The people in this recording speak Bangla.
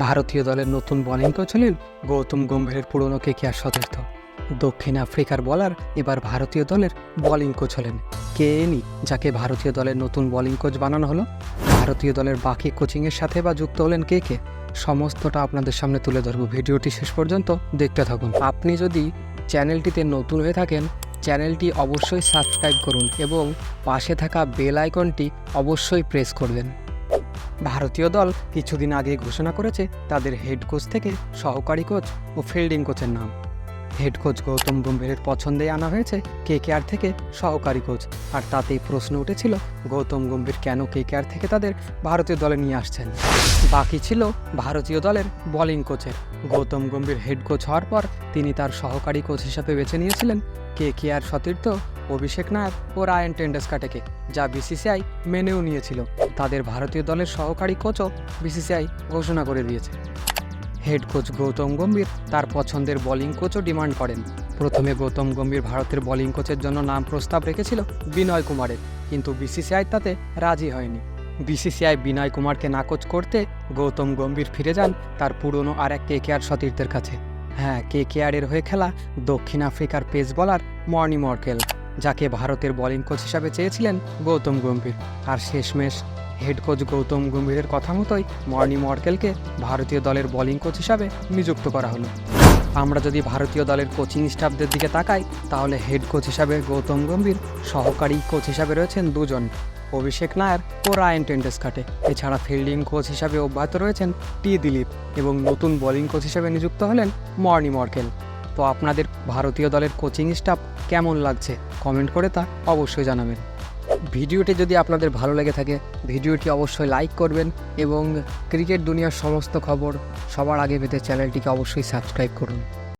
ভারতীয় দলের নতুন বোলিং কোচ হলেন গৌতম গম্ভীরের পুরনো কেকেআর সতীর্থ। দক্ষিণ আফ্রিকার বলার এবার ভারতীয় দলের বোলিং কোচ হলেন কে এনি, যাকে ভারতীয় দলের নতুন বোলিং কোচ বানানো হলো। ভারতীয় দলের বাকি কোচিংয়ের সাথে বা যুক্ত হলেন কে, সমস্তটা আপনাদের সামনে তুলে ধরব। ভিডিওটি শেষ পর্যন্ত দেখতে থাকুন। আপনি যদি চ্যানেলটিতে নতুন হয়ে থাকেন, চ্যানেলটি অবশ্যই সাবস্ক্রাইব করুন এবং পাশে থাকা বেল আইকনটি অবশ্যই প্রেস করবেন। ভারতীয় দল কিছুদিন আগে ঘোষণা করেছে তাদের হেড কোচ থেকে সহকারী কোচ ও ফিল্ডিং কোচের নাম। হেড কোচ গৌতম গম্ভীরের পছন্দে আনা হয়েছে কেকেআর থেকে সহকারী কোচ, আর তাতেই প্রশ্ন উঠেছিল গৌতম গম্ভীর কেন কেকেআর থেকে তাদের ভারতীয় দলে নিয়ে আসছেন। বাকি ছিল ভারতীয় দলের বোলিং কোচের। গৌতম গম্ভীর হেড কোচ হওয়ার পর তিনি তার সহকারী কোচ হিসাবে বেছে নিয়েছিলেন কেকেআর সতীর্থ অভিষেক নায়ার ও রায়ান টেন্ডুলকারকে, যা বিসিসিআই মেনেও নিয়েছিল। তাদের ভারতীয় দলের সহকারী কোচও বিসিসিআই ঘোষণা করে দিয়েছে। হেড কোচ গৌতম গম্ভীর তার পছন্দের বোলিং কোচও ডিমান্ড করেন। প্রথমে গৌতম গম্ভীর ভারতের বোলিং কোচের জন্য নাম প্রস্তাব রেখেছিল বিনয় কুমারের, কিন্তু বিসিসিআই তাতে রাজি হয়নি। বিসিসিআই বিনয় কুমারকে নাকচ করতে গৌতম গম্ভীর ফিরে যান তার পুরনো আর এক কেকেআর সতীর্থের কাছে। হ্যাঁ, কেকেআরের হয়ে খেলা দক্ষিণ আফ্রিকার পেস বোলার মর্নি মর্কেল, যাকে ভারতের বোলিং কোচ হিসাবে চেয়েছিলেন গৌতম গম্ভীর। আর শেষমেশ হেড কোচ গৌতম গম্ভীরের কথা মতোই মর্নি মর্কেলকে ভারতীয় দলের বোলিং কোচ হিসাবে নিযুক্ত করা হলো। আমরা যদি ভারতীয় দলের কোচিং স্টাফদের দিকে তাকাই, তাহলে হেড কোচ হিসাবে গৌতম গম্ভীর, সহকারী কোচ হিসাবে রয়েছেন দুজন, অভিষেক নায়ার ও রায়ান টেন্ডুলকার। এছাড়া ফিল্ডিং কোচ হিসাবে অব্যাহত রয়েছেন টি দিলীপ এবং নতুন বোলিং কোচ হিসাবে নিযুক্ত হলেন মর্নি মর্কেল। তো আপনাদের ভারতীয় দলের কোচিং স্টাফ কেমন লাগছে কমেন্ট করে তা অবশ্যই জানাবেন। ভিডিওটি যদি আপনাদের ভালো লেগে থাকে, ভিডিওটি অবশ্যই লাইক করবেন এবং ক্রিকেট দুনিয়ার সমস্ত খবর সবার আগে পেতে চ্যানেলটিকে অবশ্যই সাবস্ক্রাইব করুন।